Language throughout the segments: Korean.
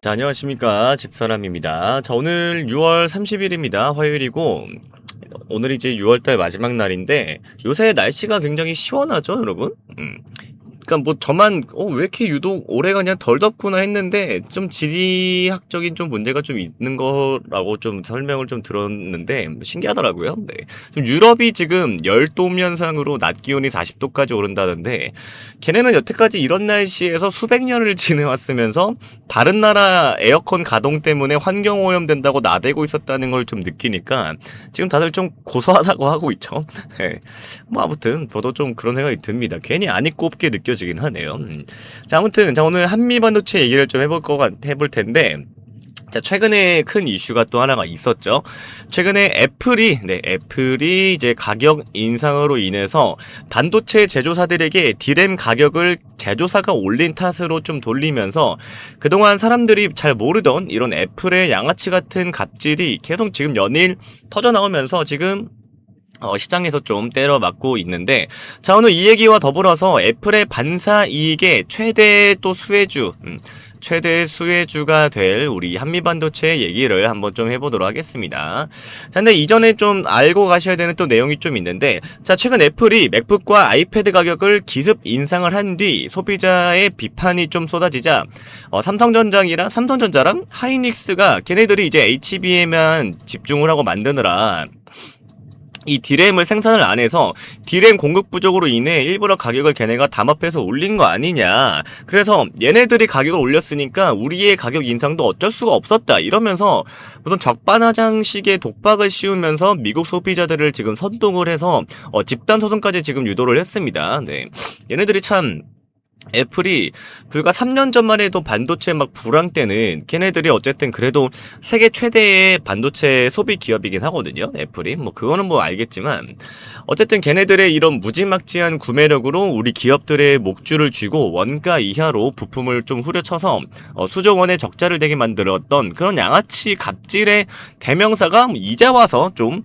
자, 안녕하십니까. 집사람입니다. 자, 오늘 6월 30일입니다. 화요일이고, 오늘이 이제 6월달 마지막 날인데, 요새 날씨가 굉장히 시원하죠, 여러분? 그러니까 뭐 저만 왜 이렇게 유독 올해가 그냥 덜 덥구나 했는데 좀 지리학적인 좀 문제가 좀 있는 거라고 좀 설명을 좀 들었는데 신기하더라고요. 네. 지금 유럽이 지금 열돔 현상으로 낮 기온이 40도까지 오른다던데 걔네는 여태까지 이런 날씨에서 수백 년을 지내왔으면서 다른 나라 에어컨 가동 때문에 환경 오염된다고 나대고 있었다는 걸 좀 느끼니까 지금 다들 좀 고소하다고 하고 있죠. 네. 뭐 아무튼 저도 좀 그런 생각이 듭니다. 괜히 안 입고 없게 느껴지긴 하네요. 자, 아무튼 자 오늘 한미 반도체 얘기를 좀 해볼 텐데. 자, 최근에 큰 이슈가 또 하나가 있었죠. 최근에 애플이 이제 가격 인상으로 인해서 반도체 제조사들에게 디램 가격을 제조사가 올린 탓으로 좀 돌리면서 그동안 사람들이 잘 모르던 이런 애플의 양아치 같은 갑질이 계속 지금 연일 터져 나오면서 지금 시장에서 좀 때려맞고 있는데, 자, 오늘 이 얘기와 더불어서 애플의 반사 이익의 최대 또 최대 수혜주가 될 우리 한미반도체 얘기를 한번 좀 해보도록 하겠습니다. 자, 근데 이전에 좀 알고 가셔야 되는 또 내용이 좀 있는데, 자, 최근 애플이 맥북과 아이패드 가격을 기습 인상을 한 뒤 소비자의 비판이 좀 쏟아지자, 삼성전자랑 하이닉스가 걔네들이 이제 HBM에만 집중을 하고 만드느라 이 디램을 생산을 안 해서 디램 공급 부족으로 인해 일부러 가격을 걔네가 담합해서 올린 거 아니냐. 그래서 얘네들이 가격을 올렸으니까 우리의 가격 인상도 어쩔 수가 없었다. 이러면서 무슨 적반하장식의 독박을 씌우면서 미국 소비자들을 지금 선동을 해서 집단 소송까지 지금 유도를 했습니다. 네. 얘네들이 참 애플이 불과 3년 전만 해도 반도체 막 불황 때는 걔네들이 어쨌든 그래도 세계 최대의 반도체 소비 기업이긴 하거든요. 애플이 뭐 그거는 뭐 알겠지만 어쨌든 걔네들의 이런 무지막지한 구매력으로 우리 기업들의 목줄을 쥐고 원가 이하로 부품을 좀 후려쳐서 수조 원의 적자를 내게 만들었던 그런 양아치 갑질의 대명사가 이제 와서 좀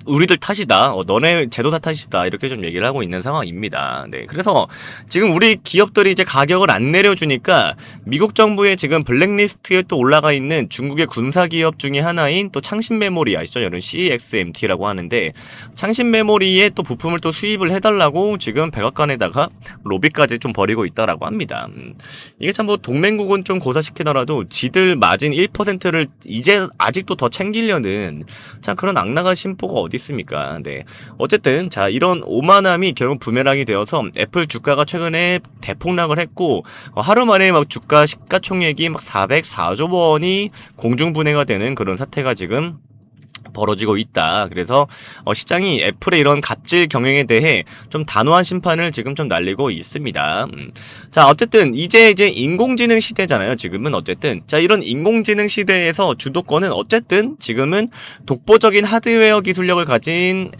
우리들 탓이다. 너네 제도사 탓이다. 이렇게 좀 얘기를 하고 있는 상황입니다. 네. 그래서 지금 우리 기업들이 이제 가격을 안 내려주니까 미국 정부의 지금 블랙리스트에 또 올라가 있는 중국의 군사 기업 중에 하나인 또 창신 메모리 아시죠? 여러분 CXMT라고 하는데 창신 메모리에 또 부품을 또 수입을 해달라고 지금 백악관에다가 로비까지 좀 벌이고 있다라고 합니다. 이게 참 뭐 동맹국은 좀 고사시키더라도 지들 마진 1%를 이제 아직도 더 챙기려는 참 그런 악랄한 심보가 어디 있습니까? 네. 어쨌든 자 이런 오만함이 결국 부메랑이 되어서 애플 주가가 최근에 대폭락을 했고 하루 만에 막 주가 시가총액이 막 404조 원이 공중분해가 되는 그런 사태가 지금 벌어지고 있다. 그래서 시장이 애플의 이런 갑질 경영에 대해 좀 단호한 심판을 지금 좀 날리고 있습니다. 자, 어쨌든 이제 인공지능 시대잖아요. 지금은 어쨌든 자 이런 인공지능 시대에서 주도권은 어쨌든 지금은 독보적인 하드웨어 기술력을 가진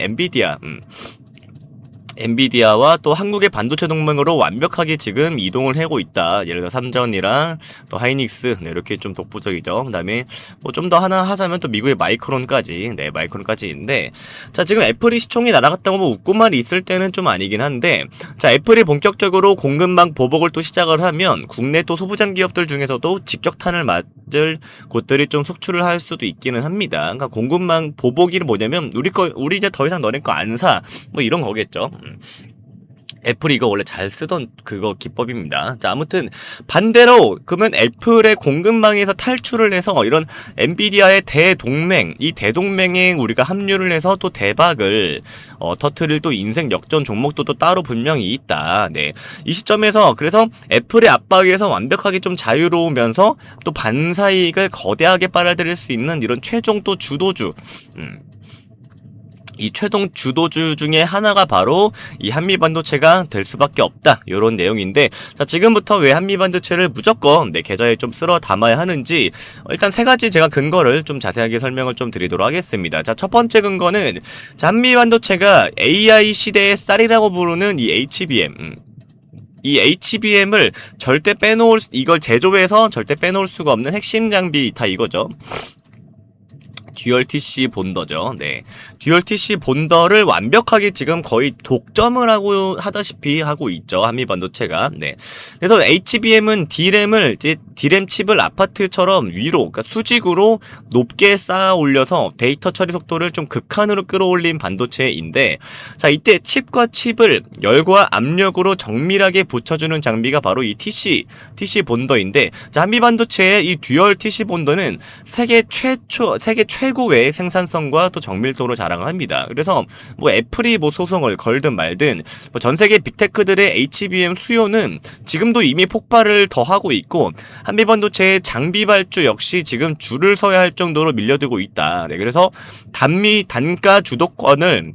엔비디아와 또 한국의 반도체 동맹으로 완벽하게 지금 이동을 하고 있다. 예를 들어 삼전이랑 또 하이닉스 이렇게 좀 독보적이죠. 그다음에 뭐 좀 더 하나 하자면 또 미국의 마이크론까지 있는데 자 지금 애플이 시총이 날아갔다고 뭐 웃고만 있을 때는 좀 아니긴 한데 자 애플이 본격적으로 공급망 보복을 또 시작을 하면 국내 또 소부장 기업들 중에서도 직격탄을 맞을 곳들이 좀 속출을 할 수도 있기는 합니다. 그러니까 공급망 보복이 뭐냐면 우리 이제 더 이상 너네 거 안 사 뭐 이런 거겠죠. 애플이 이거 원래 잘 쓰던 그거 기법입니다. 자, 아무튼 반대로 그러면 애플의 공급망에서 탈출을 해서 이런 엔비디아의 이 대동맹에 우리가 합류를 해서 또 대박을 터트릴 또 인생 역전 종목도 또 따로 분명히 있다. 네. 이 시점에서 그래서 애플의 압박에서 완벽하게 좀 자유로우면서 또 반사이익을 거대하게 빨아들일 수 있는 이런 최종 또 주도주 이 최종 주도주 중에 하나가 바로 이 한미반도체가 될 수밖에 없다. 요런 내용인데 자 지금부터 왜 한미반도체를 무조건 내 계좌에 좀 쓸어 담아야 하는지 일단 세 가지 제가 근거를 좀 자세하게 설명을 좀 드리도록 하겠습니다. 자 첫 번째 근거는 자 한미반도체가 AI 시대의 쌀이라고 부르는 이 HBM을 절대 이걸 제조해서 절대 빼놓을 수가 없는 핵심 장비 다 이거죠. 듀얼 TC 본더죠. 네. 듀얼 TC 본더를 완벽하게 지금 거의 독점을 하다시피 하고 있죠. 한미반도체가. 네. 그래서 HBM은 D램을, 이제 D램 칩을 아파트처럼 위로, 그러니까 수직으로 높게 쌓아 올려서 데이터 처리 속도를 좀 극한으로 끌어올린 반도체인데, 자, 이때 칩과 칩을 열과 압력으로 정밀하게 붙여주는 장비가 바로 이 TC 본더인데, 자, 한미반도체의 이 듀얼 TC 본더는 세계 최고의 생산성과 또 정밀도로 자랑을 합니다. 그래서 뭐 애플이 뭐 소송을 걸든 말든 뭐 전 세계 빅테크들의 HBM 수요는 지금도 이미 폭발을 더 하고 있고, 한미반도체의 장비 발주 역시 지금 줄을 서야 할 정도로 밀려들고 있다. 네, 그래서 단가 주도권을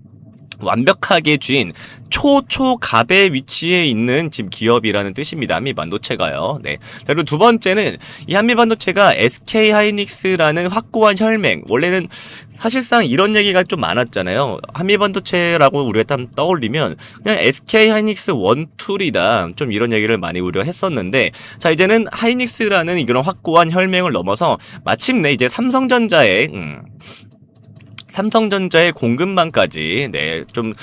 완벽하게 쥔 초갑의 위치에 있는 지금 기업이라는 뜻입니다. 한미반도체가요. 네. 그리고 두 번째는 이 한미반도체가 SK 하이닉스라는 확고한 혈맹. 원래는 사실상 이런 얘기가 좀 많았잖아요. 한미반도체라고 우리가 딱 떠올리면 그냥 SK 하이닉스 원툴이다. 좀 이런 얘기를 많이 우리가 했었는데, 자, 이제는 하이닉스라는 이런 확고한 혈맹을 넘어서 마침내 이제 삼성전자의 공급망까지 좀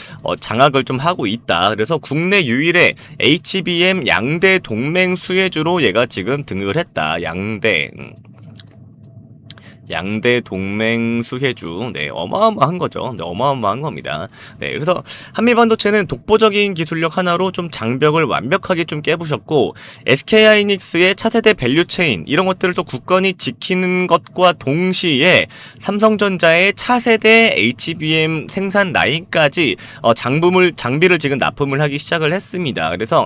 장악을 좀 하고 있다. 그래서 국내 유일의 HBM 양대 동맹 수혜주로 얘가 지금 등극을 했다. 양대 동맹 수혜주. 네, 어마어마한 거죠. 네, 어마어마한 겁니다. 네, 그래서 한미반도체는 독보적인 기술력 하나로 좀 장벽을 완벽하게 좀 깨부셨고, SK하이닉스의 차세대 밸류체인 이런 것들을 또 굳건히 지키는 것과 동시에 삼성전자의 차세대 HBM 생산 라인까지 장비를 지금 납품을 하기 시작을 했습니다. 그래서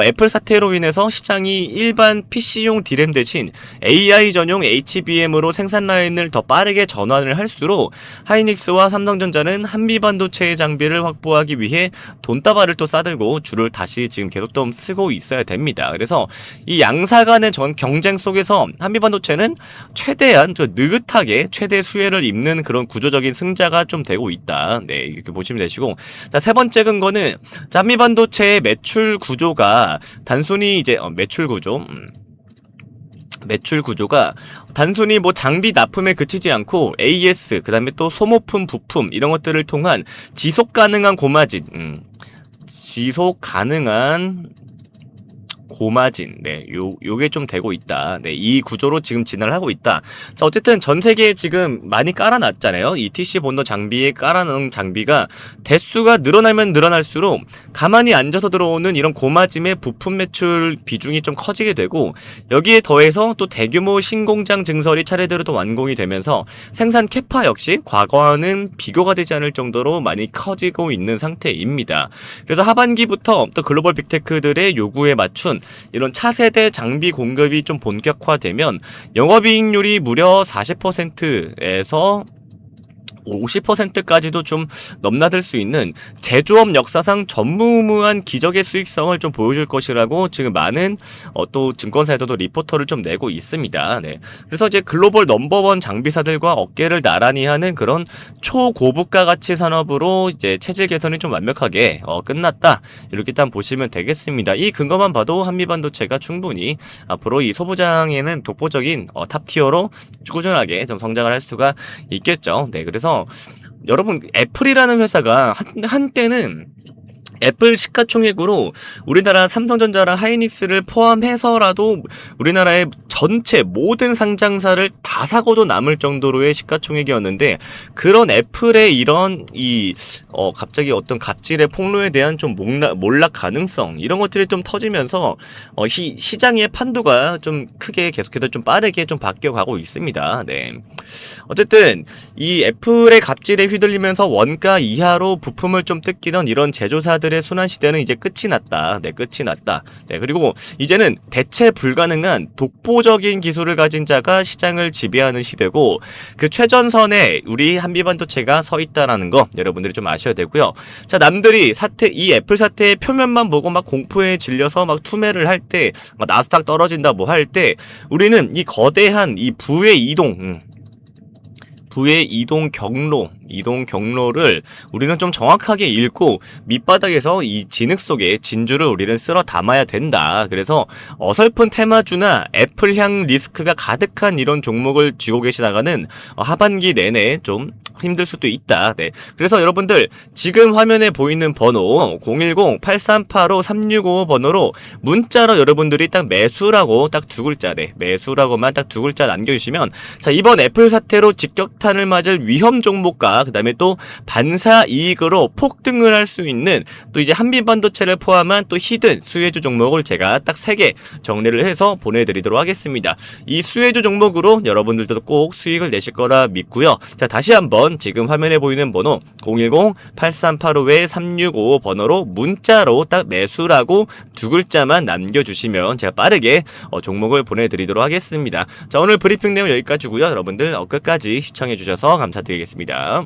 애플 사태로 인해서 시장이 일반 PC용 D램 대신 AI 전용 HBM으로 생산 라인을 더 빠르게 전환을 할수록 하이닉스와 삼성전자는 한미반도체의 장비를 확보하기 위해 돈다발을 또 싸들고 줄을 다시 지금 계속 좀 쓰고 있어야 됩니다. 그래서 이 양사 간의 경쟁 속에서 한미반도체는 최대한 좀 느긋하게 최대 수혜를 입는 그런 구조적인 승자가 좀 되고 있다. 네, 이렇게 보시면 되시고, 자, 세 번째 근거는 한미반도체의 매출 구조가 단순히 이제 매출 구조가 단순히 뭐 장비 납품에 그치지 않고 AS, 그 다음에 또 소모품, 부품 이런 것들을 통한 지속 가능한 고마진, 네, 요게 좀 되고 있다. 네, 이 구조로 지금 진화를 하고 있다. 자, 어쨌든 전 세계에 지금 많이 깔아놨잖아요. 이 TC 본더 장비에 깔아놓은 장비가 대수가 늘어나면 늘어날수록 가만히 앉아서 들어오는 이런 고마짐의 부품 매출 비중이 좀 커지게 되고, 여기에 더해서 또 대규모 신공장 증설이 차례대로 또 완공이 되면서 생산 캐파 역시 과거와는 비교가 되지 않을 정도로 많이 커지고 있는 상태입니다. 그래서 하반기부터 또 글로벌 빅테크들의 요구에 맞춘 이런 차세대 장비 공급이 좀 본격화되면 영업이익률이 무려 40%에서 50%까지도 좀 넘나들 수 있는 제조업 역사상 전무후무한 기적의 수익성을 좀 보여줄 것이라고 지금 많은 또 증권사에서도 리포터를 좀 내고 있습니다. 네. 그래서 이제 글로벌 넘버원 장비사들과 어깨를 나란히 하는 그런 초고부가 가치 산업으로 이제 체질 개선이 좀 완벽하게 끝났다. 이렇게 일단 보시면 되겠습니다. 이 근거만 봐도 한미반도체가 충분히 앞으로 이 소부장에는 독보적인 탑티어로 꾸준하게 좀 성장을 할 수가 있겠죠. 네. 그래서 여러분, 애플이라는 회사가 한때는 애플 시가총액으로 우리나라 삼성전자랑 하이닉스를 포함해서라도 우리나라의 전체 모든 상장사를 다 사고도 남을 정도로의 시가총액이었는데, 그런 애플의 이런 갑자기 어떤 갑질의 폭로에 대한 좀 몰락 가능성 이런 것들이 좀 터지면서 시장의 판도가 좀 크게 계속해서 좀 빠르게 좀 바뀌어가고 있습니다. 네. 어쨌든 이 애플의 갑질에 휘둘리면서 원가 이하로 부품을 좀 뜯기던 이런 제조사들의 순환 시대는 이제 끝이 났다. 네, 끝이 났다. 네, 그리고 이제는 대체 불가능한 독보적인 기술을 가진 자가 시장을 지배하는 시대고, 그 최전선에 우리 한미반도체가 서 있다라는 거 여러분들이 좀 아셔야 되고요. 자, 남들이 이 애플 사태의 표면만 보고 막 공포에 질려서 막 투매를 할 때, 나스닥 떨어진다 뭐 할 때, 우리는 이 거대한 이 부의 이동 경로, 이동 경로를 우리는 좀 정확하게 읽고 밑바닥에서 이 진흙 속에 진주를 우리는 쓸어 담아야 된다. 그래서 어설픈 테마주나 애플향 리스크가 가득한 이런 종목을 쥐고 계시다가는 하반기 내내 좀 힘들 수도 있다. 네. 그래서 여러분들 지금 화면에 보이는 번호 010-8385-3655 번호로 문자로 여러분들이 딱 매수라고 딱 두 글자, 네. 매수라고만 딱 두 글자 남겨주시면 자, 이번 애플 사태로 직격탄을 맞을 위험 종목과 그 다음에 또 반사 이익으로 폭등을 할 수 있는 또 이제 한빛반도체를 포함한 또 히든 수혜주 종목을 제가 딱 3개 정리를 해서 보내드리도록 하겠습니다. 이 수혜주 종목으로 여러분들도 꼭 수익을 내실 거라 믿고요. 자, 다시 한번 지금 화면에 보이는 번호 010-8385-3655 번호로 문자로 딱 매수라고 두 글자만 남겨주시면 제가 빠르게 종목을 보내드리도록 하겠습니다. 자, 오늘 브리핑 내용 여기까지고요. 여러분들 끝까지 시청해주셔서 감사드리겠습니다.